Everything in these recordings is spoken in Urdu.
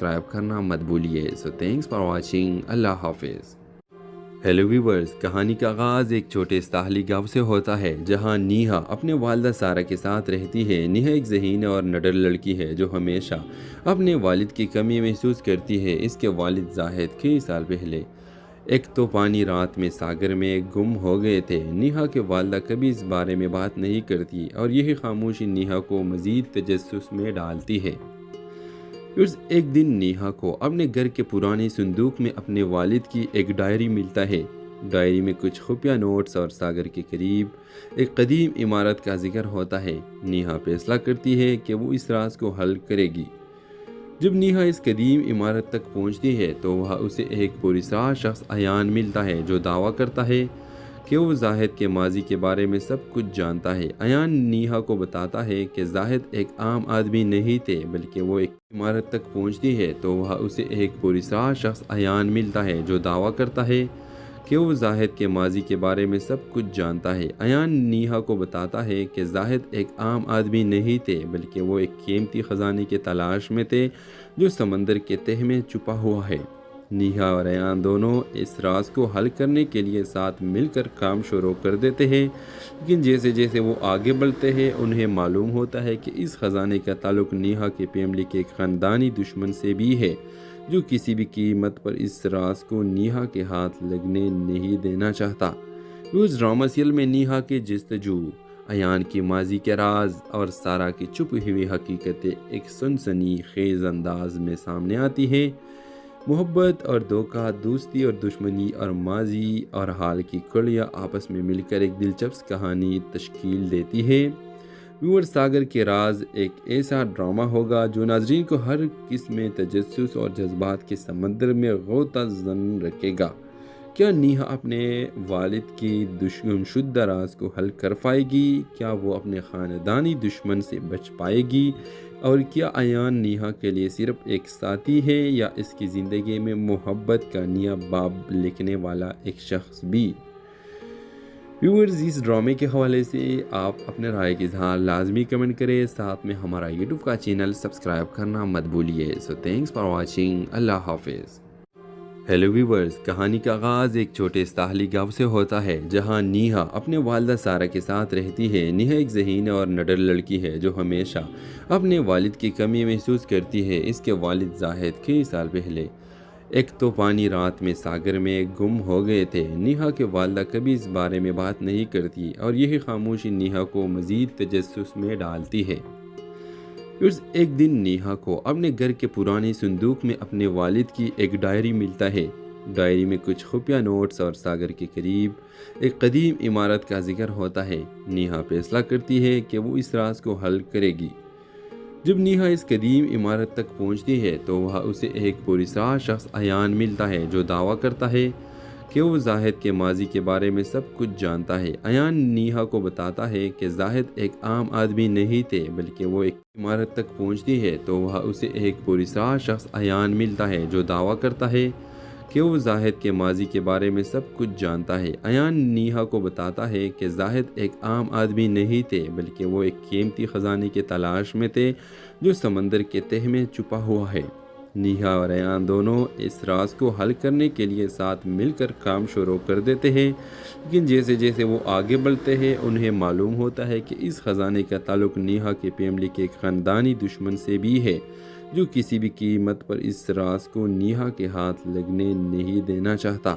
سبسکرائب کرنا مت بھولیے. سو تھینکس فار واچنگ. اللہ حافظ. ہیلو ویورز، کہانی کا آغاز ایک چھوٹے ساحلی گاؤں سے ہوتا ہے جہاں نیہا اپنے والدہ سارہ کے ساتھ رہتی ہے. نیہا ایک ذہین اور نڈر لڑکی ہے جو ہمیشہ اپنے والد کی کمی محسوس کرتی ہے. اس کے والد زاہد کئی سال پہلے ایک طوفانی رات میں ساگر میں گم ہو گئے تھے. نیہا کے والدہ کبھی اس بارے میں بات نہیں کرتی اور یہی خاموشی نیہا کو مزید تجسس میں ڈالتی ہے. ایک دن نیہا کو اپنے گھر کے پرانے صندوق میں اپنے والد کی ایک ڈائری ملتا ہے. ڈائری میں کچھ خفیہ نوٹس اور ساگر کے قریب ایک قدیم عمارت کا ذکر ہوتا ہے. نیہا فیصلہ کرتی ہے کہ وہ اس راز کو حل کرے گی. جب نیہا اس قدیم عمارت تک پہنچتی ہے تو وہاں اسے ایک پراسرار شخص ایان ملتا ہے جو دعویٰ کرتا ہے کہ وہ زاہد کے ماضی کے بارے میں سب کچھ جانتا ہے. ایان نیہا کو بتاتا ہے کہ زاہد ایک عام آدمی نہیں تھے بلکہ وہ ایک عمارت تک پہنچتی ہے تو وہاں اسے ایک پراسرار شخص ایان ملتا ہے جو دعویٰ کرتا ہے کہ وہ زاہد کے ماضی کے بارے میں سب کچھ جانتا ہے. ایان نیہا کو بتاتا ہے کہ زاہد ایک عام آدمی نہیں تھے بلکہ وہ ایک قیمتی خزانے کی تلاش میں تھے جو سمندر کے تہہ میں چھپا ہوا ہے. نیہا اور ایان دونوں اس راز کو حل کرنے کے لیے ساتھ مل کر کام شروع کر دیتے ہیں، لیکن جیسے جیسے وہ آگے بڑھتے ہیں انہیں معلوم ہوتا ہے کہ اس خزانے کا تعلق نیہا کی فیملی کے ایک خاندانی دشمن سے بھی ہے جو کسی بھی قیمت پر اس راز کو نیہا کے ہاتھ لگنے نہیں دینا چاہتا. اس ڈرامہ سیریل میں نیہا کی جستجو، ایان کی ماضی کے راز اور سارہ کی چھپی ہوئی حقیقتیں ایک سنسنی خیز انداز میں سامنے آتی ہیں. محبت اور دھوکہ، دوستی اور دشمنی اور ماضی اور حال کی کڑیاں آپس میں مل کر ایک دلچسپ کہانی تشکیل دیتی ہے. ویور، ساگر کے راز ایک ایسا ڈرامہ ہوگا جو ناظرین کو ہر قسم تجسس اور جذبات کے سمندر میں غوطہ زن رکھے گا. کیا نیہا اپنے والد کی دشمن شدہ راز کو حل کر پائے گی؟ کیا وہ اپنے خاندانی دشمن سے بچ پائے گی؟ اور کیا ایان نیہا کے لیے صرف ایک ساتھی ہے یا اس کی زندگی میں محبت کا نیا باب لکھنے والا ایک شخص بھی؟ ویورز، اس ڈرامے کے حوالے سے آپ اپنے رائے کا اظہار لازمی کمنٹ کریں. ساتھ میں ہمارا یوٹیوب کا چینل سبسکرائب کرنا مت بھولیے. سو تھینکس فار واچنگ. اللہ حافظ. ہیلو ویورز، کہانی کا آغاز ایک چھوٹے ساحلی گاؤں سے ہوتا ہے جہاں نیہا اپنے والدہ سارہ کے ساتھ رہتی ہے. نیہا ایک ذہین اور نڈر لڑکی ہے جو ہمیشہ اپنے والد کی کمی محسوس کرتی ہے. اس کے والد زاہد کئی سال پہلے ایک طوفانی رات میں ساگر میں گم ہو گئے تھے. نیہا کے والدہ کبھی اس بارے میں بات نہیں کرتی اور یہی خاموشی نیہا کو مزید تجسس میں ڈالتی ہے. ایک دن نیہا کو اپنے گھر کے پرانے صندوق میں اپنے والد کی ایک ڈائری ملتا ہے. ڈائری میں کچھ خفیہ نوٹس اور ساگر کے قریب ایک قدیم عمارت کا ذکر ہوتا ہے. نیہا فیصلہ کرتی ہے کہ وہ اس راز کو حل کرے گی. جب نیہا اس قدیم عمارت تک پہنچتی ہے تو وہاں اسے ایک پراسرار شخص ایان ملتا ہے جو دعویٰ کرتا ہے کہ وہ زاہد کے ماضی کے بارے میں سب کچھ جانتا ہے. ایان نیہا کو بتاتا ہے کہ زاہد ایک عام آدمی نہیں تھے بلکہ وہ ایک عمارت تک پہنچتی ہے تو وہاں اسے ایک پراسرار شخص ایان ملتا ہے جو دعویٰ کرتا ہے کہ وہ زاہد کے ماضی کے بارے میں سب کچھ جانتا ہے. ایان نیہا کو بتاتا ہے کہ زاہد ایک عام آدمی نہیں تھے بلکہ وہ ایک قیمتی خزانے کی تلاش میں تھے جو سمندر کے تہہ میں چھپا ہوا ہے. نیہا اور ایان دونوں اس راز کو حل کرنے کے لیے ساتھ مل کر کام شروع کر دیتے ہیں، لیکن جیسے جیسے وہ آگے بڑھتے ہیں انہیں معلوم ہوتا ہے کہ اس خزانے کا تعلق نیہا کی فیملی کے ایک خاندانی دشمن سے بھی ہے جو کسی بھی قیمت پر اس راز کو نیہا کے ہاتھ لگنے نہیں دینا چاہتا.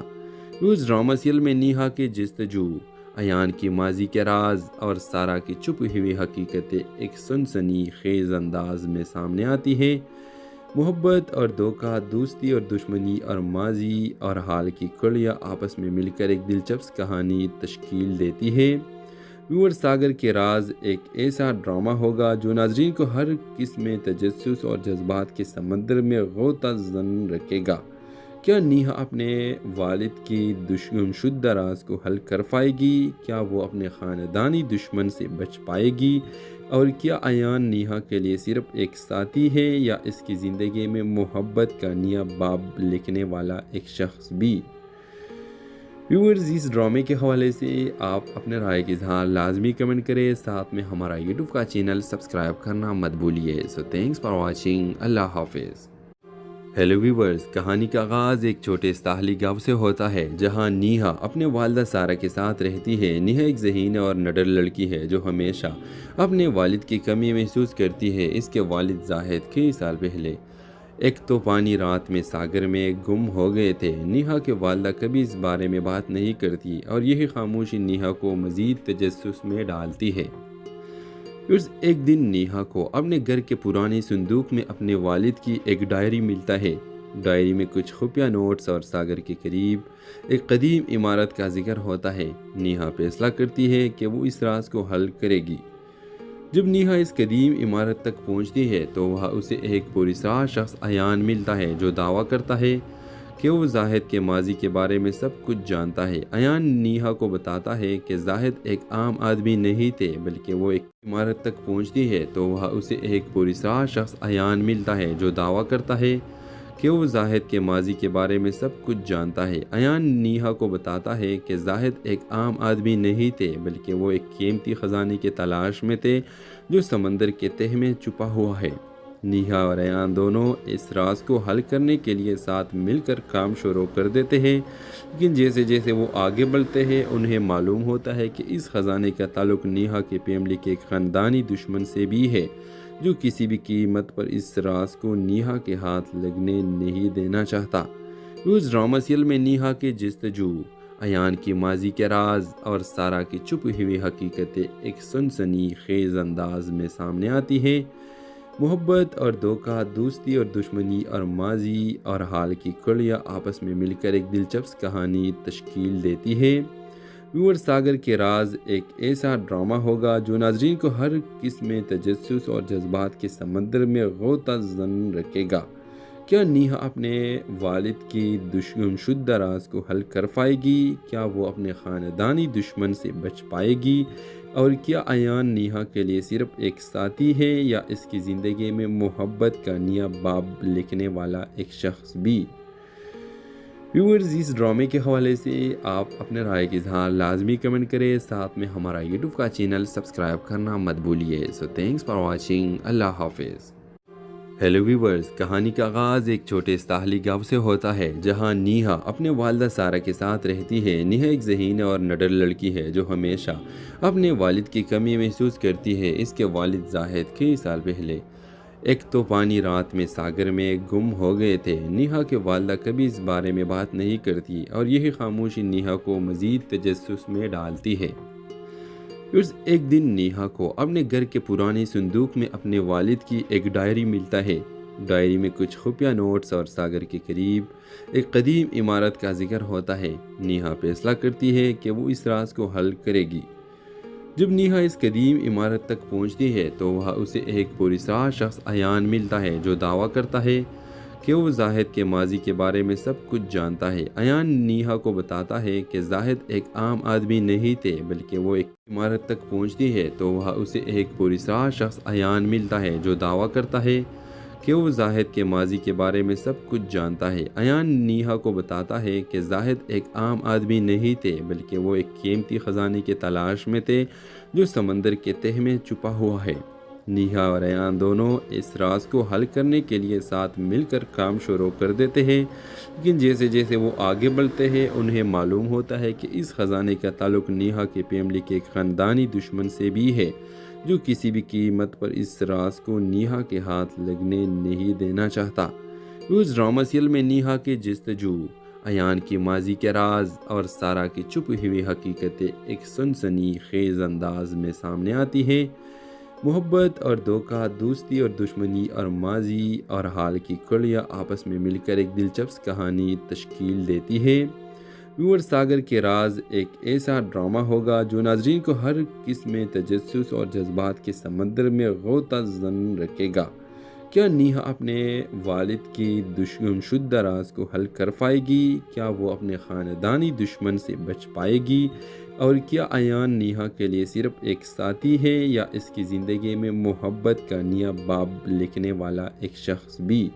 اس ڈرامہ سیریل میں نیہا کی جستجو، ایان کی ماضی کے راز اور سارہ کی چھپی ہوئی حقیقتیں ایک سنسنی خیز انداز میں سامنے آتی ہیں. محبت اور دھوکہ، دوستی اور دشمنی اور ماضی اور حال کی کڑیاں آپس میں مل کر ایک دلچسپ کہانی تشکیل دیتی ہے. ویور، ساگر کے راز ایک ایسا ڈرامہ ہوگا جو ناظرین کو ہر قسم تجسس اور جذبات کے سمندر میں غوطہ زن رکھے گا. کیا نیہا اپنے والد کی دشمن شدہ راز کو حل کر پائے گی؟ کیا وہ اپنے خاندانی دشمن سے بچ پائے گی؟ اور کیا ایان نیہا کے لیے صرف ایک ساتھی ہے یا اس کی زندگی میں محبت کا نیا باب لکھنے والا ایک شخص بھی؟ ویورز، اس ڈرامے کے حوالے سے آپ اپنے رائے کا اظہار لازمی کمنٹ کریں. ساتھ میں ہمارا یوٹیوب کا چینل سبسکرائب کرنا مت بھولیے. سو تھینکس فار واچنگ. اللہ حافظ. ہیلو ویورز، کہانی کا آغاز ایک چھوٹے ساحلی گاؤں سے ہوتا ہے جہاں نیہا اپنے والدہ سارہ کے ساتھ رہتی ہے۔ نیہا ایک ذہین اور نڈر لڑکی ہے جو ہمیشہ اپنے والد کی کمی محسوس کرتی ہے۔ اس کے والد زاہد کئی سال پہلے ایک طوفانی رات میں ساگر میں گم ہو گئے تھے۔ نیہا کے والدہ کبھی اس بارے میں بات نہیں کرتی اور یہی خاموشی نیہا کو مزید تجسس میں ڈالتی ہے۔ ایک دن نیہا کو اپنے گھر کے پرانے صندوق میں اپنے والد کی ایک ڈائری ملتا ہے۔ ڈائری میں کچھ خفیہ نوٹس اور ساگر کے قریب ایک قدیم عمارت کا ذکر ہوتا ہے۔ نیہا فیصلہ کرتی ہے کہ وہ اس راز کو حل کرے گی۔ جب نیہا اس قدیم عمارت تک پہنچتی ہے تو وہاں اسے ایک پراسرار شخص ایان ملتا ہے جو دعویٰ کرتا ہے کہ وہ زاہد کے ماضی کے بارے میں سب کچھ جانتا ہے۔ ایان نیہا کو بتاتا ہے کہ زاہد ایک عام آدمی نہیں تھے بلکہ وہ ایک عمارت تک پہنچتی ہے تو وہاں اسے ایک پراسرار شخص ایان ملتا ہے جو دعویٰ کرتا ہے کہ وہ زاہد کے ماضی کے بارے میں سب کچھ جانتا ہے۔ ایان نیہا کو بتاتا ہے کہ زاہد ایک عام آدمی نہیں تھے بلکہ وہ ایک قیمتی خزانے کی تلاش میں تھے جو سمندر کے تہہ میں چھپا ہوا ہے۔ نیہا اور ایان دونوں اس راز کو حل کرنے کے لیے ساتھ مل کر کام شروع کر دیتے ہیں، لیکن جیسے جیسے وہ آگے بڑھتے ہیں انہیں معلوم ہوتا ہے کہ اس خزانے کا تعلق نیہا کی فیملی کے ایک خاندانی دشمن سے بھی ہے جو کسی بھی قیمت پر اس راز کو نیہا کے ہاتھ لگنے نہیں دینا چاہتا۔ اس ڈرامہ سیریل میں نیہا کے جستجو، ایان کی ماضی کے راز اور سارہ کی چھپی ہوئی حقیقتیں ایک سنسنی خیز انداز میں سامنے آتی ہیں۔ محبت اور دھوکہ، دوستی اور دشمنی اور ماضی اور حال کی کڑیاں آپس میں مل کر ایک دلچسپ کہانی تشکیل دیتی ہے۔ ویور، ساگر کے راز ایک ایسا ڈرامہ ہوگا جو ناظرین کو ہر قسم تجسس اور جذبات کے سمندر میں غوطہ زن رکھے گا۔ کیا نیہا اپنے والد کی دشمن شدہ راز کو حل کر پائے گی؟ کیا وہ اپنے خاندانی دشمن سے بچ پائے گی؟ اور کیا ایان نیہا کے لیے صرف ایک ساتھی ہے یا اس کی زندگی میں محبت کا نیا باب لکھنے والا ایک شخص بھی؟ ویورز، اس ڈرامے کے حوالے سے آپ اپنے رائے کا اظہار لازمی کمنٹ کریں، ساتھ میں ہمارا یوٹیوب کا چینل سبسکرائب کرنا مت بھولیے۔ سو تھینکس فار واچنگ۔ اللہ حافظ۔ ہیلو ویورز، کہانی کا آغاز ایک چھوٹے ساحلی گاؤں سے ہوتا ہے جہاں نیہا اپنے والدہ سارہ کے ساتھ رہتی ہے۔ نیہا ایک ذہین اور نڈر لڑکی ہے جو ہمیشہ اپنے والد کی کمی محسوس کرتی ہے۔ اس کے والد زاہد کئی سال پہلے ایک طوفانی رات میں ساگر میں گم ہو گئے تھے۔ نیہا کے والدہ کبھی اس بارے میں بات نہیں کرتی اور یہی خاموشی نیہا کو مزید تجسس میں ڈالتی ہے۔ ایک دن نیہا کو اپنے گھر کے پرانے صندوق میں اپنے والد کی ایک ڈائری ملتا ہے۔ ڈائری میں کچھ خفیہ نوٹس اور ساگر کے قریب ایک قدیم عمارت کا ذکر ہوتا ہے۔ نیہا فیصلہ کرتی ہے کہ وہ اس راز کو حل کرے گی۔ جب نیہا اس قدیم عمارت تک پہنچتی ہے تو وہاں اسے ایک پراسرار شخص ایان ملتا ہے جو دعویٰ کرتا ہے کہ وہ زاہد کے ماضی کے بارے میں سب کچھ جانتا ہے۔ ایان نیہا کو بتاتا ہے کہ زاہد ایک عام آدمی نہیں تھے بلکہ وہ ایک عمارت تک پہنچتی ہے تو وہاں اسے ایک پراسرار شخص ایان ملتا ہے جو دعویٰ کرتا ہے کہ وہ زاہد کے ماضی کے بارے میں سب کچھ جانتا ہے۔ ایان نیہا کو بتاتا ہے کہ زاہد ایک عام آدمی نہیں تھے بلکہ وہ ایک قیمتی خزانے کی تلاش میں تھے جو سمندر کے تہہ میں چھپا ہوا ہے۔ نیہا اور ایان دونوں اس راز کو حل کرنے کے لیے ساتھ مل کر کام شروع کر دیتے ہیں، لیکن جیسے جیسے وہ آگے بڑھتے ہیں انہیں معلوم ہوتا ہے کہ اس خزانے کا تعلق نیہا کی فیملی کے ایک خاندانی دشمن سے بھی ہے جو کسی بھی قیمت پر اس راز کو نیہا کے ہاتھ لگنے نہیں دینا چاہتا۔ اس ڈرامہ سیریل میں نیہا کے جستجو، ایان کی ماضی کے راز اور سارہ کی چھپی ہوئی حقیقتیں ایک سنسنی خیز انداز میں سامنے آتی ہیں۔ محبت اور دھوکہ، دوستی اور دشمنی اور ماضی اور حال کی کڑیاں آپس میں مل کر ایک دلچسپ کہانی تشکیل دیتی ہے۔ ویور، ساگر کے راز ایک ایسا ڈرامہ ہوگا جو ناظرین کو ہر قسم تجسس اور جذبات کے سمندر میں غوطہ زن رکھے گا۔ کیا نیہا اپنے والد کی دشمن شدہ راز کو حل کر پائے گی؟ کیا وہ اپنے خاندانی دشمن سے بچ پائے گی؟ اور کیا ایان نیہا کے لیے صرف ایک ساتھی ہے یا اس کی زندگی میں محبت کا نیا باب لکھنے والا ایک شخص بھی؟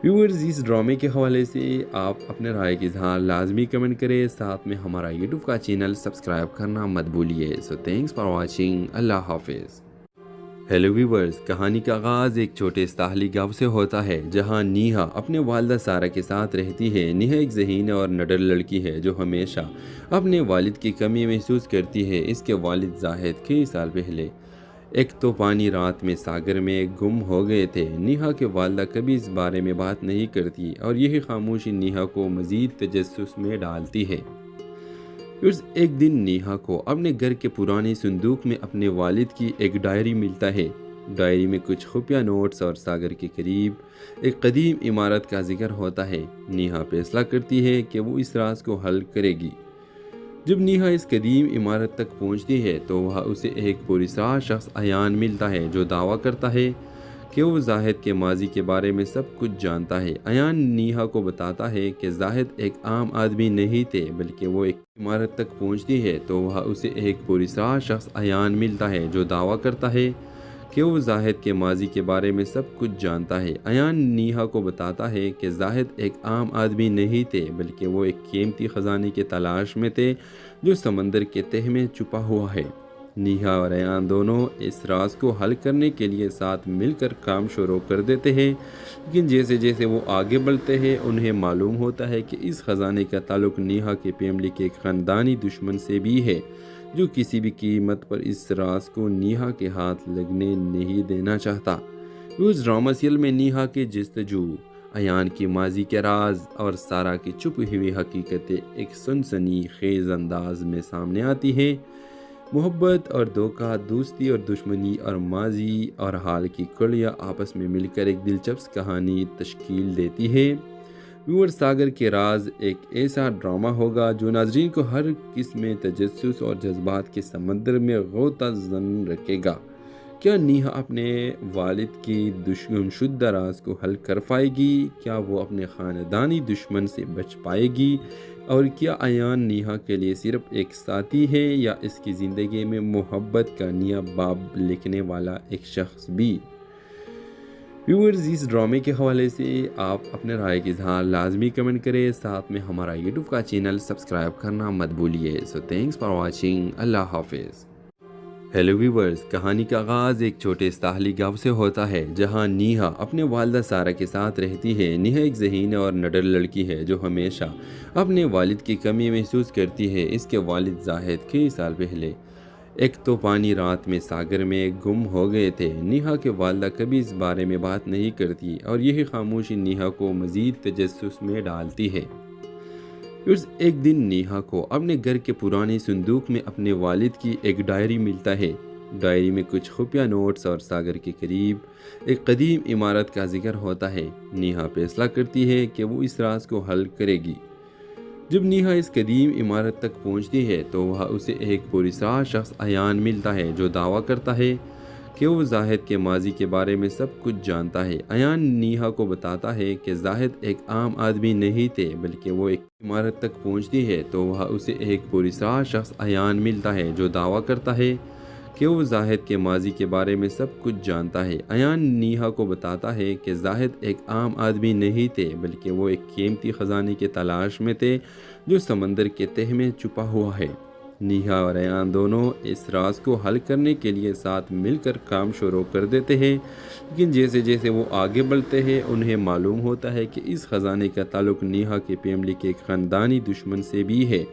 ویورز، اس ڈرامے کے حوالے سے آپ اپنے رائے کا اظہار لازمی کمنٹ کریں، ساتھ میں ہمارا یوٹیوب کا چینل سبسکرائب کرنا مت بھولیے۔ سو تھینکس فار واچنگ۔ اللہ حافظ۔ ہیلو ویورز، کہانی کا آغاز ایک چھوٹے ساحلی گاؤں سے ہوتا ہے جہاں نیہا اپنے والدہ سارہ کے ساتھ رہتی ہے۔ نیہا ایک ذہین اور نڈر لڑکی ہے جو ہمیشہ اپنے والد کی کمی محسوس کرتی ہے۔ اس کے والد زاہد کئی سال پہلے ایک طوفانی رات میں ساگر میں گم ہو گئے تھے۔ نیہا کے والدہ کبھی اس بارے میں بات نہیں کرتی اور یہی خاموشی نیہا کو مزید تجسس میں ڈالتی ہے۔ ایک دن نیہا کو اپنے گھر کے پرانے صندوق میں اپنے والد کی ایک ڈائری ملتا ہے۔ ڈائری میں کچھ خفیہ نوٹس اور ساگر کے قریب ایک قدیم عمارت کا ذکر ہوتا ہے۔ نیہا فیصلہ کرتی ہے کہ وہ اس راز کو حل کرے گی۔ جب نیہا اس قدیم عمارت تک پہنچتی ہے تو وہاں اسے ایک پراسرار شخص ایان ملتا ہے جو دعویٰ کرتا ہے کہ وہ زاہد کے ماضی کے بارے میں سب کچھ جانتا ہے۔ ایان نیہا کو بتاتا ہے کہ زاہد ایک عام آدمی نہیں تھے بلکہ وہ ایک عمارت تک پہنچتی ہے تو وہاں اسے ایک پراسرار شخص ایان ملتا ہے جو دعویٰ کرتا ہے کہ وہ زاہد کے ماضی کے بارے میں سب کچھ جانتا ہے۔ ایان نیہا کو بتاتا ہے کہ زاہد ایک عام آدمی نہیں تھے بلکہ وہ ایک قیمتی خزانے کی تلاش میں تھے جو سمندر کے تہہ میں چھپا ہوا ہے۔ نیہا اور ایان دونوں اس راز کو حل کرنے کے لیے ساتھ مل کر کام شروع کر دیتے ہیں، لیکن جیسے جیسے وہ آگے بڑھتے ہیں انہیں معلوم ہوتا ہے کہ اس خزانے کا تعلق نیہا کی فیملی کے ایک خاندانی دشمن سے بھی ہے جو کسی بھی قیمت پر اس راز کو نیہا کے ہاتھ لگنے نہیں دینا چاہتا۔ اس ڈرامہ سیریل میں نیہا کی جستجو، ایان کی ماضی کے راز اور سارہ کی چھپی ہوئی حقیقتیں ایک سنسنی خیز انداز میں سامنے آتی ہیں۔ محبت اور دھوکہ، دوستی اور دشمنی اور ماضی اور حال کی کڑیاں آپس میں مل کر ایک دلچسپ کہانی تشکیل دیتی ہے۔ ویور، ساگر کے راز ایک ایسا ڈرامہ ہوگا جو ناظرین کو ہر قسم تجسس اور جذبات کے سمندر میں غوطہ زن رکھے گا۔ کیا نیہا اپنے والد کی دشمن شدہ راز کو حل کر پائے گی؟ کیا وہ اپنے خاندانی دشمن سے بچ پائے گی؟ اور کیا ایان نیہا کے لیے صرف ایک ساتھی ہے یا اس کی زندگی میں محبت کا نیا باب لکھنے والا ایک شخص بھی؟ ویورز، اس ڈرامے کے حوالے سے آپ اپنے رائے کی اظہار لازمی کمنٹ کریں، ساتھ میں ہمارا یوٹیوب کا چینل سبسکرائب کرنا مت بھولیے۔ سو تھینکس فار واچنگ۔ اللہ حافظ۔ ہیلو ویورز، کہانی کا آغاز ایک چھوٹے ساحلی گاؤں سے ہوتا ہے جہاں نیہا اپنے والدہ سارہ کے ساتھ رہتی ہے۔ نیہا ایک ذہین اور نڈر لڑکی ہے جو ہمیشہ اپنے والد کی کمی محسوس کرتی ہے۔ اس کے والد زاہد کئی سال پہلے ایک طوفانی رات میں ساگر میں گم ہو گئے تھے۔ نیہا کے والدہ کبھی اس بارے میں بات نہیں کرتی اور یہی خاموشی نیہا کو مزید تجسس میں ڈالتی ہے۔ ایک دن نیہا کو اپنے گھر کے پرانے صندوق میں اپنے والد کی ایک ڈائری ملتا ہے۔ ڈائری میں کچھ خفیہ نوٹس اور ساگر کے قریب ایک قدیم عمارت کا ذکر ہوتا ہے۔ نیہا فیصلہ کرتی ہے کہ وہ اس راز کو حل کرے گی۔ جب نیہا اس قدیم عمارت تک پہنچتی ہے تو وہاں اسے ایک پراسرار شخص ایان ملتا ہے جو دعویٰ کرتا ہے کہ وہ زاہد کے ماضی کے بارے میں سب کچھ جانتا ہے۔ ایان نیہا کو بتاتا ہے کہ زاہد ایک عام آدمی نہیں تھے بلکہ وہ ایک عمارت تک پہنچتی ہے تو وہاں اسے ایک پراسرار شخص ایان ملتا ہے جو دعویٰ کرتا ہے کہ وہ زاہد کے ماضی کے بارے میں سب کچھ جانتا ہے۔ ایان نیہا کو بتاتا ہے کہ زاہد ایک عام آدمی نہیں تھے بلکہ وہ ایک قیمتی خزانے کی تلاش میں تھے جو سمندر کے تہہ میں چھپا ہوا ہے۔ نیہا اور ایان دونوں اس راز کو حل کرنے کے لیے ساتھ مل کر کام شروع کر دیتے ہیں، لیکن جیسے جیسے وہ آگے بڑھتے ہیں انہیں معلوم ہوتا ہے کہ اس خزانے کا تعلق نیہا کی فیملی کے ایک خاندانی دشمن سے بھی ہے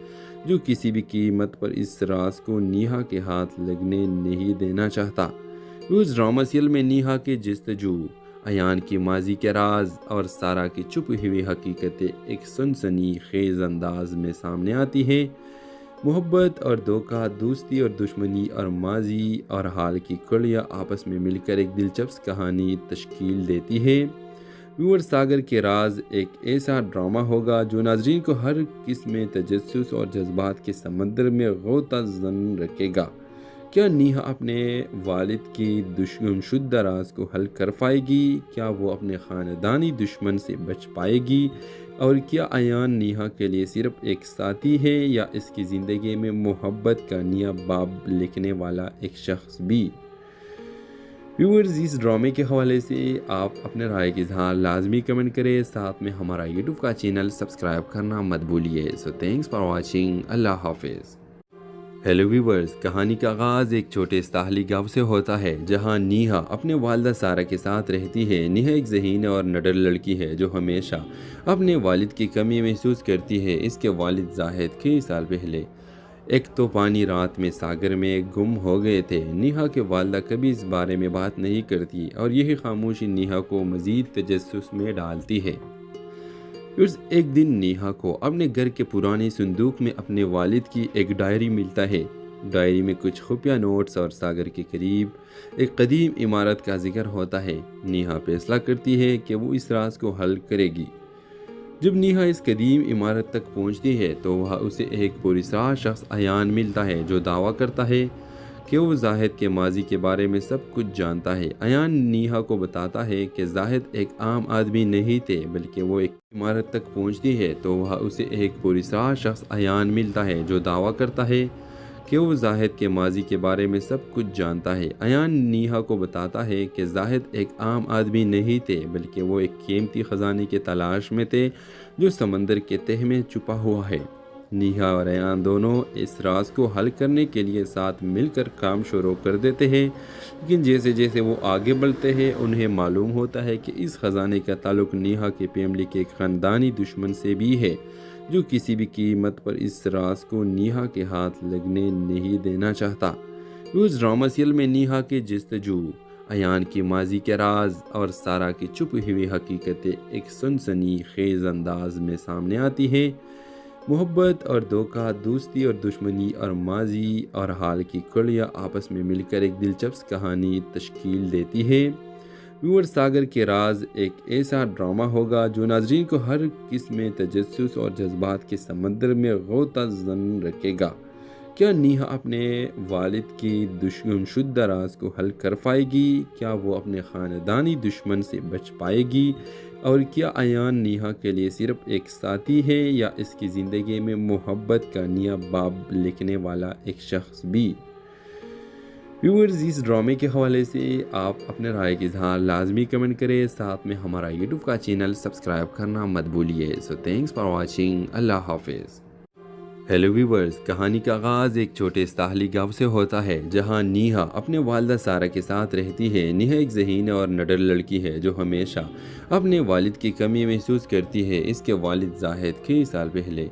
جو کسی بھی قیمت پر اس راز کو نیہا کے ہاتھ لگنے نہیں دینا چاہتا۔ اس ڈرامہ سیریل میں نیہا کی جستجو، ایان کی ماضی کے راز اور سارہ کی چھپی ہوئی حقیقتیں ایک سنسنی خیز انداز میں سامنے آتی ہیں۔ محبت اور دھوکہ، دوستی اور دشمنی اور ماضی اور حال کی کڑیاں آپس میں مل کر ایک دلچسپ کہانی تشکیل دیتی ہے۔ ویور، ساگر کے راز ایک ایسا ڈرامہ ہوگا جو ناظرین کو ہر قسم تجسس اور جذبات کے سمندر میں غوطہ زن رکھے گا۔ کیا نیہا اپنے والد کی دشمن شدہ راز کو حل کر پائے گی؟ کیا وہ اپنے خاندانی دشمن سے بچ پائے گی؟ اور کیا ایان نیہا کے لیے صرف ایک ساتھی ہے یا اس کی زندگی میں محبت کا نیا باب لکھنے والا ایک شخص بھی؟ ویورز، اس ڈرامے کے حوالے سے آپ اپنے رائے کی اظہار لازمی کمنٹ کریں، ساتھ میں ہمارا یوٹیوب کا چینل سبسکرائب کرنا مت بھولیے۔ سو تھینکس فار واچنگ۔ اللہ حافظ۔ ہیلو ویورز، کہانی کا آغاز ایک چھوٹے ساحلی گاؤں سے ہوتا ہے جہاں نیہا اپنے والدہ سارہ کے ساتھ رہتی ہے۔ نیہا ایک ذہین اور نڈر لڑکی ہے جو ہمیشہ اپنے والد کی کمی محسوس کرتی ہے۔ اس کے والد زاہد کئی سال پہلے ایک طوفانی رات میں ساگر میں گم ہو گئے تھے۔ نیہا کے والدہ کبھی اس بارے میں بات نہیں کرتی اور یہی خاموشی نیہا کو مزید تجسس میں ڈالتی ہے۔ ایک دن نیہا کو اپنے گھر کے پرانے صندوق میں اپنے والد کی ایک ڈائری ملتا ہے۔ ڈائری میں کچھ خفیہ نوٹس اور ساگر کے قریب ایک قدیم عمارت کا ذکر ہوتا ہے۔ نیہا فیصلہ کرتی ہے کہ وہ اس راز کو حل کرے گی۔ جب نیہا اس قدیم عمارت تک پہنچتی ہے تو وہاں اسے ایک پراسرار شخص ایان ملتا ہے جو دعویٰ کرتا ہے کہ وہ زاہد کے ماضی کے بارے میں سب کچھ جانتا ہے۔ ایان نیہا کو بتاتا ہے کہ زاہد ایک عام آدمی نہیں تھے بلکہ وہ ایک عمارت تک پہنچتی ہے تو وہاں اسے ایک پراسرار شخص ایان ملتا ہے جو دعویٰ کرتا ہے کہ وہ زاہد کے ماضی کے بارے میں سب کچھ جانتا ہے۔ ایان نیہا کو بتاتا ہے کہ زاہد ایک عام آدمی نہیں تھے بلکہ وہ ایک قیمتی خزانے کی تلاش میں تھے جو سمندر کے تہہ میں چھپا ہوا ہے۔ نیہا اور ایان دونوں اس راز کو حل کرنے کے لیے ساتھ مل کر کام شروع کر دیتے ہیں، لیکن جیسے جیسے وہ آگے بڑھتے ہیں انہیں معلوم ہوتا ہے کہ اس خزانے کا تعلق نیہا کے فیملی کے ایک خاندانی دشمن سے بھی ہے جو کسی بھی قیمت پر اس راز کو نیہا کے ہاتھ لگنے نہیں دینا چاہتا۔ اس ڈرامہ سیریل میں نیہا کی جستجو، ایان کی ماضی کے راز اور سارہ کی چھپی ہوئی حقیقتیں ایک سنسنی خیز انداز میں سامنے آتی ہیں۔ محبت اور دھوکہ، دوستی اور دشمنی اور ماضی اور حال کی کڑیاں آپس میں مل کر ایک دلچسپ کہانی تشکیل دیتی ہے۔ ویور، ساگر کے راز ایک ایسا ڈرامہ ہوگا جو ناظرین کو ہر قسم تجسس اور جذبات کے سمندر میں غوطہ زن رکھے گا۔ کیا نیہا اپنے والد کی دشمن شدہ راز کو حل کر پائے گی؟ کیا وہ اپنے خاندانی دشمن سے بچ پائے گی؟ اور کیا ایان نیہا کے لیے صرف ایک ساتھی ہے یا اس کی زندگی میں محبت کا نیا باب لکھنے والا ایک شخص بھی؟ ویورز، اس ڈرامے کے حوالے سے آپ اپنے رائے کی اظہار لازمی کمنٹ کریں، ساتھ میں ہمارا یوٹیوب کا چینل سبسکرائب کرنا مت بھولیے۔ سو تھینکس فار واچنگ۔ اللہ حافظ۔ ہیلو ویورز، کہانی کا آغاز ایک چھوٹے ساحلی گاؤں سے ہوتا ہے جہاں نیہا اپنے والدہ سارہ کے ساتھ رہتی ہے۔ نیہا ایک ذہین اور نڈر لڑکی ہے جو ہمیشہ اپنے والد کی کمی محسوس کرتی ہے۔ اس کے والد زاہد کئی سال پہلے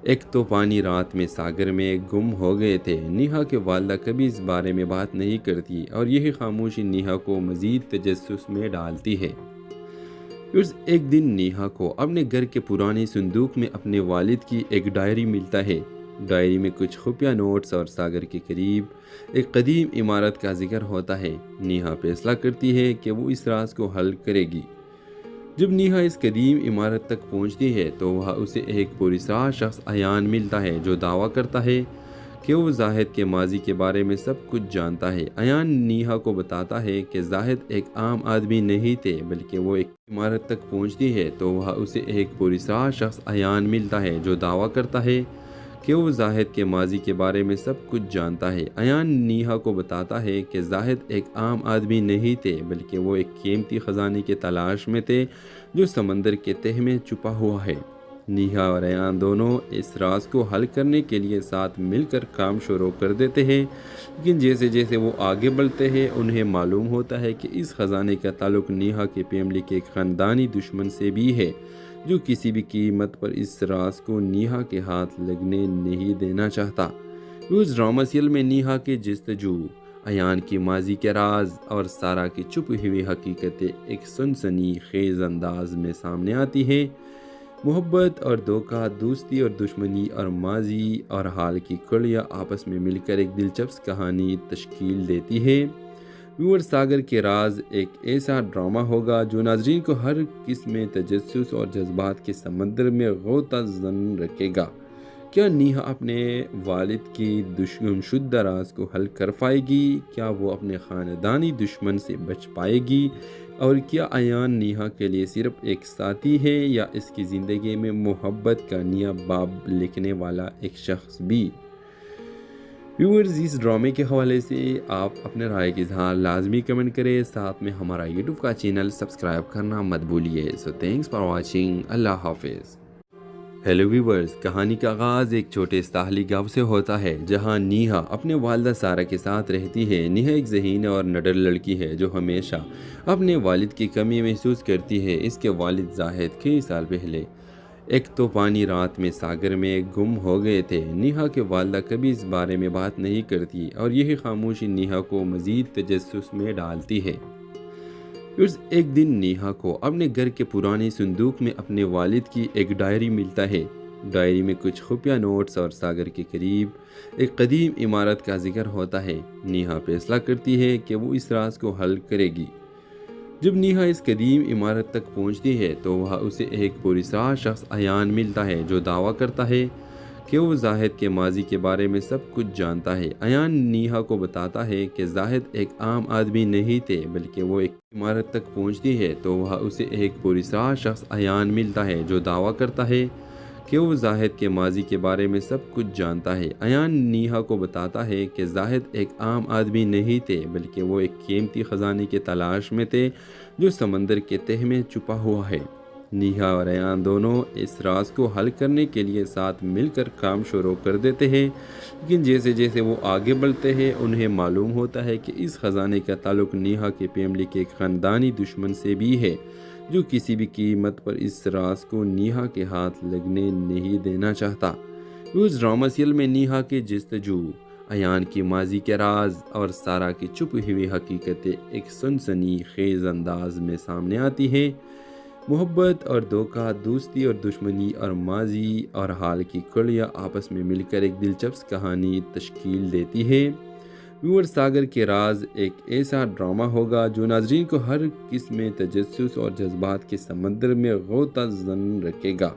ایک طوفانی رات میں ساگر میں گم ہو گئے تھے۔ نیہا کے والدہ کبھی اس بارے میں بات نہیں کرتی اور یہی خاموشی نیہا کو مزید تجسس میں ڈالتی ہے۔ ایک دن نیہا کو اپنے گھر کے پرانے صندوق میں اپنے والد کی ایک ڈائری ملتا ہے۔ ڈائری میں کچھ خفیہ نوٹس اور ساگر کے قریب ایک قدیم عمارت کا ذکر ہوتا ہے۔ نیہا فیصلہ کرتی ہے کہ وہ اس راز کو حل کرے گی۔ جب نیہا اس قدیم عمارت تک پہنچتی ہے تو وہاں اسے ایک پراسرار شخص ایان ملتا ہے جو دعویٰ کرتا ہے کہ وہ زاہد کے ماضی کے بارے میں سب کچھ جانتا ہے۔ ایان نیہا کو بتاتا ہے کہ زاہد ایک عام آدمی نہیں تھے بلکہ وہ ایک عمارت تک پہنچتی ہے تو وہاں اسے ایک پراسرار شخص ایان ملتا ہے جو دعویٰ کرتا ہے کہ وہ زاہد کے ماضی کے بارے میں سب کچھ جانتا ہے۔ ایان نیہا کو بتاتا ہے کہ زاہد ایک عام آدمی نہیں تھے بلکہ وہ ایک قیمتی خزانے کی تلاش میں تھے جو سمندر کے تہہ میں چھپا ہوا ہے۔ نیہا اور ایان دونوں اس راز کو حل کرنے کے لیے ساتھ مل کر کام شروع کر دیتے ہیں، لیکن جیسے جیسے وہ آگے بڑھتے ہیں انہیں معلوم ہوتا ہے کہ اس خزانے کا تعلق نیہا کے فیملی کے ایک خاندانی دشمن سے بھی ہے جو کسی بھی قیمت پر اس راز کو نیہا کے ہاتھ لگنے نہیں دینا چاہتا۔ اس ڈرامہ سیریل میں نیہا کی جستجو، ایان کی ماضی کے راز اور سارہ کی چھپی ہوئی حقیقتیں ایک سنسنی خیز انداز میں سامنے آتی ہیں۔ محبت اور دھوکہ، دوستی اور دشمنی اور ماضی اور حال کی کڑیاں آپس میں مل کر ایک دلچسپ کہانی تشکیل دیتی ہے۔ ویور، ساگر کے راز ایک ایسا ڈرامہ ہوگا جو ناظرین کو ہر قسم تجسس اور جذبات کے سمندر میں غوطہ زن رکھے گا۔ کیا نیہا اپنے والد کی دشمن شدہ راز کو حل کر پائے گی؟ کیا وہ اپنے خاندانی دشمن سے بچ پائے گی؟ اور کیا ایان نیہا کے لیے صرف ایک ساتھی ہے یا اس کی زندگی میں محبت کا نیا باب لکھنے والا ایک شخص بھی؟ ویورز، اس ڈرامے کے حوالے سے آپ اپنے رائے کی اظہار لازمی کمنٹ کریں، ساتھ میں ہمارا یوٹیوب کا چینل سبسکرائب کرنا مت بھولیے۔ سو تھینکس فار واچنگ۔ اللہ حافظ۔ ہیلو ویورز، کہانی کا آغاز ایک چھوٹے ساحلی گاؤں سے ہوتا ہے جہاں نیہا اپنے والدہ سارہ کے ساتھ رہتی ہے۔ نیہا ایک ذہین اور نڈر لڑکی ہے جو ہمیشہ اپنے والد کی کمی محسوس کرتی ہے۔ اس کے والد زاہد کئی سال پہلے ایک طوفانی رات میں ساگر میں گم ہو گئے تھے۔ نیہا کے والدہ کبھی اس بارے میں بات نہیں کرتی اور یہی خاموشی نیہا کو مزید تجسس میں ڈالتی ہے۔ ایک دن نیہا کو اپنے گھر کے پرانے صندوق میں اپنے والد کی ایک ڈائری ملتا ہے۔ ڈائری میں کچھ خفیہ نوٹس اور ساگر کے قریب ایک قدیم عمارت کا ذکر ہوتا ہے۔ نیہا فیصلہ کرتی ہے کہ وہ اس راز کو حل کرے گی۔ جب نیہا اس قدیم عمارت تک پہنچتی ہے تو وہاں اسے ایک پراسرار شخص ایان ملتا ہے جو دعویٰ کرتا ہے کہ وہ زاہد کے ماضی کے بارے میں سب کچھ جانتا ہے۔ ایان نیہا کو بتاتا ہے کہ زاہد ایک عام آدمی نہیں تھے بلکہ وہ ایک عمارت تک پہنچتی ہے تو وہاں اسے ایک پراسرار شخص ایان ملتا ہے جو دعویٰ کرتا ہے کہ وہ زاہد کے ماضی کے بارے میں سب کچھ جانتا ہے۔ ایان نیہا کو بتاتا ہے کہ زاہد ایک عام آدمی نہیں تھے بلکہ وہ ایک قیمتی خزانے کی تلاش میں تھے جو سمندر کے تہہ میں چھپا ہوا ہے۔ نیہا اور ایان دونوں اس راز کو حل کرنے کے لیے ساتھ مل کر کام شروع کر دیتے ہیں، لیکن جیسے جیسے وہ آگے بڑھتے ہیں انہیں معلوم ہوتا ہے کہ اس خزانے کا تعلق نیہا کے فیملی کے ایک خاندانی دشمن سے بھی ہے جو کسی بھی قیمت پر اس راز کو نیہا کے ہاتھ لگنے نہیں دینا چاہتا۔ اس ڈرامہ سیریل میں نیہا کی جستجو، ایان کی ماضی کے راز اور سارہ کی چھپی ہوئی حقیقتیں ایک سنسنی خیز انداز میں سامنے آتی ہیں۔ محبت اور دھوکہ، دوستی اور دشمنی اور ماضی اور حال کی کڑیاں آپس میں مل کر ایک دلچسپ کہانی تشکیل دیتی ہے۔ ویور، ساگر کے راز ایک ایسا ڈرامہ ہوگا جو ناظرین کو ہر قسم میں تجسس اور جذبات کے سمندر میں غوطہ زن رکھے گا۔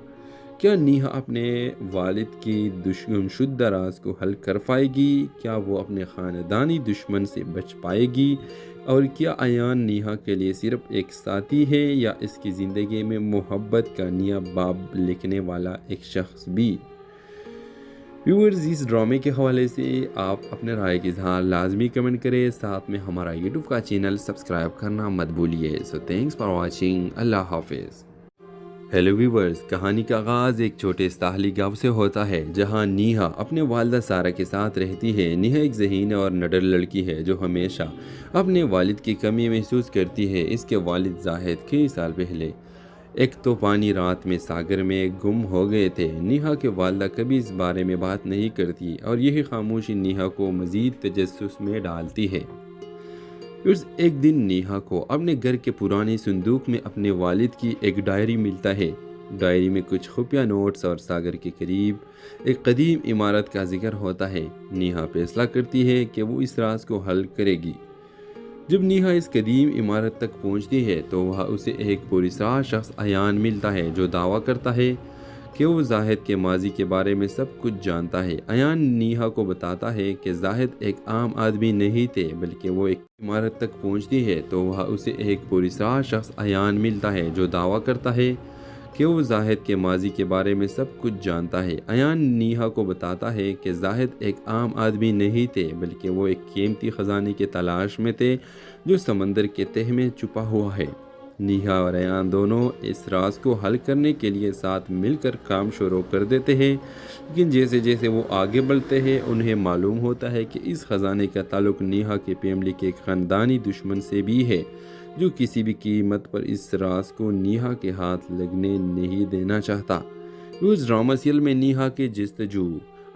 کیا نیہا اپنے والد کی دشمن شدہ راز کو حل کر پائے گی؟ کیا وہ اپنے خاندانی دشمن سے بچ پائے گی؟ اور کیا ایان نیہا کے لیے صرف ایک ساتھی ہے یا اس کی زندگی میں محبت کا نیا باب لکھنے والا ایک شخص بھی؟ ویورز، اس ڈرامے کے حوالے سے آپ اپنے رائے کا اظہار لازمی کمنٹ کریں، ساتھ میں ہمارا یوٹیوب کا چینل سبسکرائب کرنا مت بھولیے۔ سو تھینکس فار واچنگ۔ اللہ حافظ۔ ہیلو ویورز، کہانی کا آغاز ایک چھوٹے ساحلی گاؤں سے ہوتا ہے جہاں نیہا اپنے والدہ سارہ کے ساتھ رہتی ہے۔ نیہا ایک ذہین اور نڈر لڑکی ہے جو ہمیشہ اپنے والد کی کمی محسوس کرتی ہے۔ اس کے والد زاہد کئی سال پہلے ایک طوفانی رات میں ساگر میں گم ہو گئے تھے۔ نیہا کے والدہ کبھی اس بارے میں بات نہیں کرتی اور یہی خاموشی نیہا کو مزید تجسس میں ڈالتی ہے۔ ایک دن نیہا کو اپنے گھر کے پرانے صندوق میں اپنے والد کی ایک ڈائری ملتا ہے۔ ڈائری میں کچھ خفیہ نوٹس اور ساگر کے قریب ایک قدیم عمارت کا ذکر ہوتا ہے۔ نیہا فیصلہ کرتی ہے کہ وہ اس راز کو حل کرے گی۔ جب نیہا اس قدیم عمارت تک پہنچتی ہے تو وہاں اسے ایک پراسرار شخص ایان ملتا ہے جو دعویٰ کرتا ہے کہ وہ زاہد کے ماضی کے بارے میں سب کچھ جانتا ہے۔ ایان نیہا کو بتاتا ہے کہ زاہد ایک عام آدمی نہیں تھے بلکہ وہ ایک عمارت تک پہنچتی ہے تو وہاں اسے ایک پراسرار شخص ایان ملتا ہے جو دعویٰ کرتا ہے کہ وہ زاہد کے ماضی کے بارے میں سب کچھ جانتا ہے۔ ایان نیہا کو بتاتا ہے کہ زاہد ایک عام آدمی نہیں تھے بلکہ وہ ایک قیمتی خزانے کی تلاش میں تھے جو سمندر کے تہہ میں چھپا ہوا ہے۔ نیہا اور ایان دونوں اس راز کو حل کرنے کے لیے ساتھ مل کر کام شروع کر دیتے ہیں، لیکن جیسے جیسے وہ آگے بڑھتے ہیں انہیں معلوم ہوتا ہے کہ اس خزانے کا تعلق نیہا کے فیملی کے ایک خاندانی دشمن سے بھی ہے جو کسی بھی قیمت پر اس راز کو نیہا کے ہاتھ لگنے نہیں دینا چاہتا۔ اس ڈرامہ سیریل میں نیہا کی جستجو،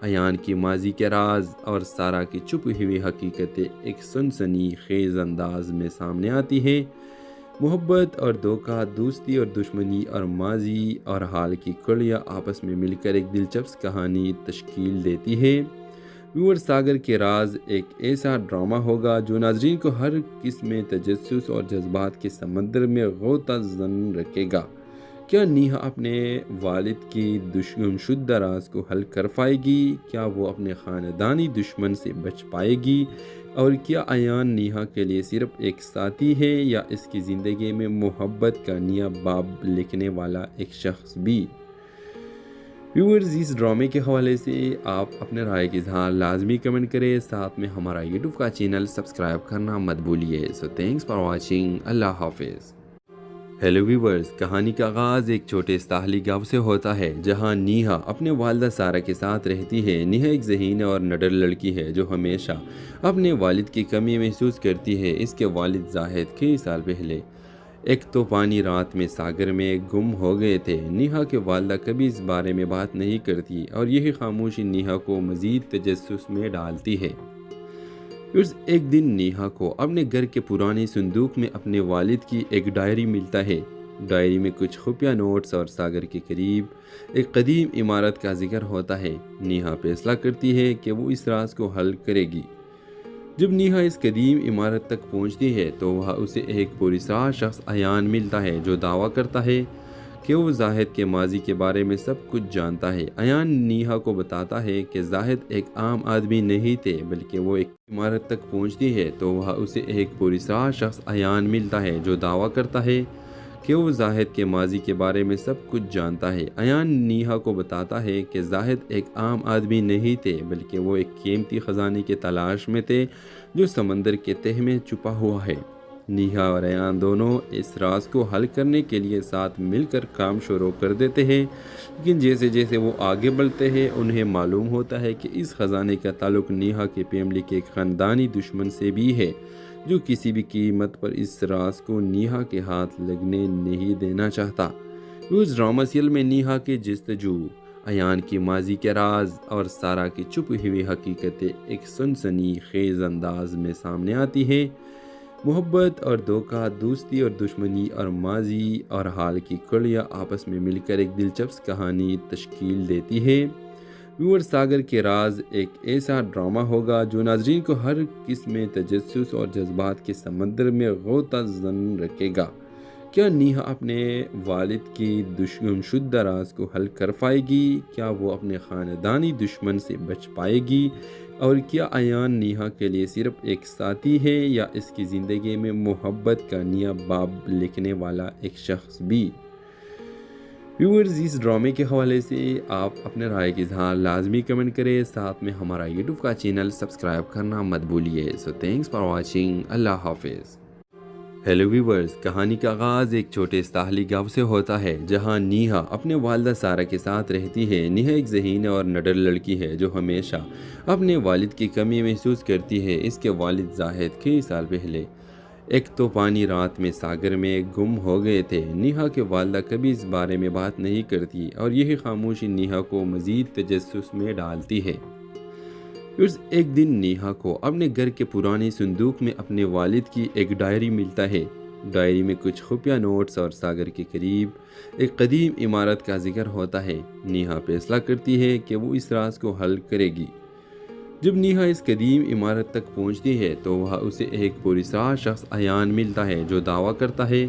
ایان کی ماضی کے راز اور سارہ کی چھپی ہوئی حقیقتیں ایک سنسنی خیز انداز میں سامنے آتی ہیں۔ محبت اور دھوکہ، دوستی اور دشمنی اور ماضی اور حال کی کڑیاں آپس میں مل کر ایک دلچسپ کہانی تشکیل دیتی ہے۔ ویور، ساگر کے راز ایک ایسا ڈرامہ ہوگا جو ناظرین کو ہر قسم میں تجسس اور جذبات کے سمندر میں غوطہ زن رکھے گا۔ کیا نیہا اپنے والد کی دشمن شدہ راز کو حل کر پائے گی؟ کیا وہ اپنے خاندانی دشمن سے بچ پائے گی؟ اور کیا ایان نیہا کے لیے صرف ایک ساتھی ہے یا اس کی زندگی میں محبت کا نیا باب لکھنے والا ایک شخص بھی؟ ویورز، اس ڈرامے کے حوالے سے آپ اپنے رائے کا اظہار لازمی کمنٹ کریں، ساتھ میں ہمارا یوٹیوب کا چینل سبسکرائب کرنا مت بھولیے۔ سو تھینکس فار واچنگ۔ اللہ حافظ۔ ہیلو ویورز، کہانی کا آغاز ایک چھوٹے ساحلی گاؤں سے ہوتا ہے جہاں نیہا اپنے والدہ سارہ کے ساتھ رہتی ہے۔ نیہا ایک ذہین اور نڈر لڑکی ہے جو ہمیشہ اپنے والد کی کمی محسوس کرتی ہے۔ اس کے والد زاہد کئی سال پہلے ایک طوفانی رات میں ساگر میں گم ہو گئے تھے۔ نیہا کے والدہ کبھی اس بارے میں بات نہیں کرتی اور یہی خاموشی نیہا کو مزید تجسس میں ڈالتی ہے۔ ایک دن نیہا کو اپنے گھر کے پرانے صندوق میں اپنے والد کی ایک ڈائری ملتا ہے۔ ڈائری میں کچھ خفیہ نوٹس اور ساگر کے قریب ایک قدیم عمارت کا ذکر ہوتا ہے۔ نیہا فیصلہ کرتی ہے کہ وہ اس راز کو حل کرے گی۔ جب نیہا اس قدیم عمارت تک پہنچتی ہے تو وہاں اسے ایک پراسرار شخص عیان ملتا ہے جو دعویٰ کرتا ہے کہ وہ زاہد کے ماضی کے بارے میں سب کچھ جانتا ہے۔ عیان نیہا کو بتاتا ہے کہ زاہد ایک عام آدمی نہیں تھے بلکہ وہ ایک عمارت تک پہنچتی ہے تو وہاں اسے ایک پراسرار شخص عیان ملتا ہے جو دعویٰ کرتا ہے کہ وہ زاہد کے ماضی کے بارے میں سب کچھ جانتا ہے۔ عیان نیہا کو بتاتا ہے کہ زاہد ایک عام آدمی نہیں تھے بلکہ وہ ایک قیمتی خزانے کی تلاش میں تھے جو سمندر کے تہہ میں چھپا ہوا ہے۔ نیہا اور عیان دونوں اس راز کو حل کرنے کے لیے ساتھ مل کر کام شروع کر دیتے ہیں، لیکن جیسے جیسے وہ آگے بڑھتے ہیں انہیں معلوم ہوتا ہے کہ اس خزانے کا تعلق نیہا کے فیملی کے ایک خاندانی دشمن سے بھی ہے جو کسی بھی قیمت پر اس راز کو نیہا کے ہاتھ لگنے نہیں دینا چاہتا۔ اس ڈرامہ سیریل میں نیہا کی جستجو، عیان کی ماضی کے راز اور سارہ کی چھپی ہوئی حقیقتیں ایک سنسنی خیز انداز میں سامنے آتی ہیں۔ محبت اور دھوکہ، دوستی اور دشمنی اور ماضی اور حال کی کڑیاں آپس میں مل کر ایک دلچسپ کہانی تشکیل دیتی ہے۔ ویور، ساگر کے راز ایک ایسا ڈرامہ ہوگا جو ناظرین کو ہر قسم میں تجسس اور جذبات کے سمندر میں غوطہ زن رکھے گا۔ کیا نیہا اپنے والد کی دشمن شدہ راز کو حل کر پائے گی؟ کیا وہ اپنے خاندانی دشمن سے بچ پائے گی؟ اور کیا عیان نیہا کے لیے صرف ایک ساتھی ہے یا اس کی زندگی میں محبت کا نیا باب لکھنے والا ایک شخص بھی؟ ویورز، اس ڈرامے کے حوالے سے آپ اپنے رائے کا اظہار لازمی کمنٹ کریں، ساتھ میں ہمارا یوٹیوب کا چینل سبسکرائب کرنا مت بھولیے۔ سو تھینکس فار واچنگ۔ اللہ حافظ۔ ہیلو ویورز، کہانی کا آغاز ایک چھوٹے ساحلی گاؤں سے ہوتا ہے جہاں نیہا اپنے والدہ سارہ کے ساتھ رہتی ہے۔ نیہا ایک ذہین اور نڈر لڑکی ہے جو ہمیشہ اپنے والد کی کمی محسوس کرتی ہے۔ اس کے والد زاہد کئی سال پہلے ایک طوفانی رات میں ساگر میں گم ہو گئے تھے۔ نیہا کے والدہ کبھی اس بارے میں بات نہیں کرتی اور یہی خاموشی نیہا کو مزید تجسس میں ڈالتی ہے۔ ایک دن نیہا کو اپنے گھر کے پرانے صندوق میں اپنے والد کی ایک ڈائری ملتا ہے۔ ڈائری میں کچھ خفیہ نوٹس اور ساگر کے قریب ایک قدیم عمارت کا ذکر ہوتا ہے۔ نیہا فیصلہ کرتی ہے کہ وہ اس راز کو حل کرے گی۔ جب نیہا اس قدیم عمارت تک پہنچتی ہے تو وہاں اسے ایک پراسرار شخص عیان ملتا ہے جو دعویٰ کرتا ہے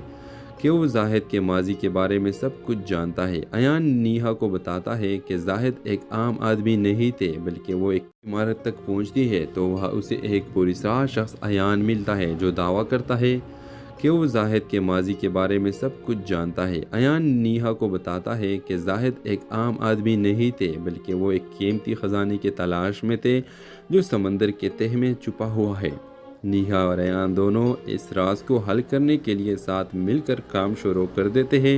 کہ وہ زاہد کے ماضی کے بارے میں سب کچھ جانتا ہے۔ عیان نیہا کو بتاتا ہے کہ زاہد ایک عام آدمی نہیں تھے بلکہ وہ ایک عمارت تک پہنچتی ہے تو وہاں اسے ایک پراسرار شخص عیان ملتا ہے جو دعویٰ کرتا ہے کہ وہ زاہد کے ماضی کے بارے میں سب کچھ جانتا ہے۔ عیان نیہا کو بتاتا ہے کہ زاہد ایک عام آدمی نہیں تھے بلکہ وہ ایک قیمتی خزانے کی تلاش میں تھے جو سمندر کے تہہ میں چھپا ہوا ہے۔ نیہا اور عیان دونوں اس راز کو حل کرنے کے لیے ساتھ مل کر کام شروع کر دیتے ہیں،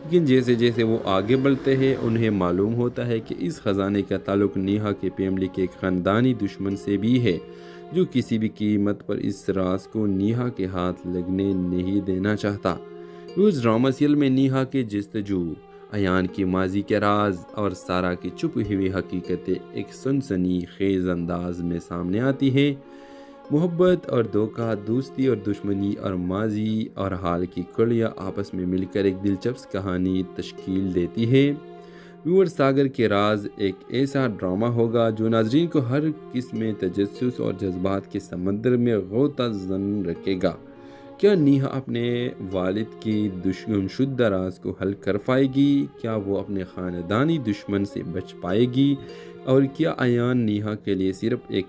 لیکن جیسے جیسے وہ آگے بڑھتے ہیں انہیں معلوم ہوتا ہے کہ اس خزانے کا تعلق نیہا کے فیملی کے ایک خاندانی دشمن سے بھی ہے جو کسی بھی قیمت پر اس راز کو نیہا کے ہاتھ لگنے نہیں دینا چاہتا۔ اس ڈرامہ سیریل میں نیہا کی جستجو، عیان کی ماضی کے راز اور سارہ کی چھپی ہوئی حقیقتیں ایک سنسنی خیز انداز میں سامنے آتی ہیں۔ محبت اور دھوکہ، دوستی اور دشمنی اور ماضی اور حال کی کڑیاں آپس میں مل کر ایک دلچسپ کہانی تشکیل دیتی ہے۔ ویور، ساگر کے راز ایک ایسا ڈرامہ ہوگا جو ناظرین کو ہر قسم میں تجسس اور جذبات کے سمندر میں غوطہ زن رکھے گا۔ کیا نیہا اپنے والد کی دشمن شدہ راز کو حل کر پائے گی؟ کیا وہ اپنے خاندانی دشمن سے بچ پائے گی؟ اور کیا عیان نیہا کے لیے صرف ایک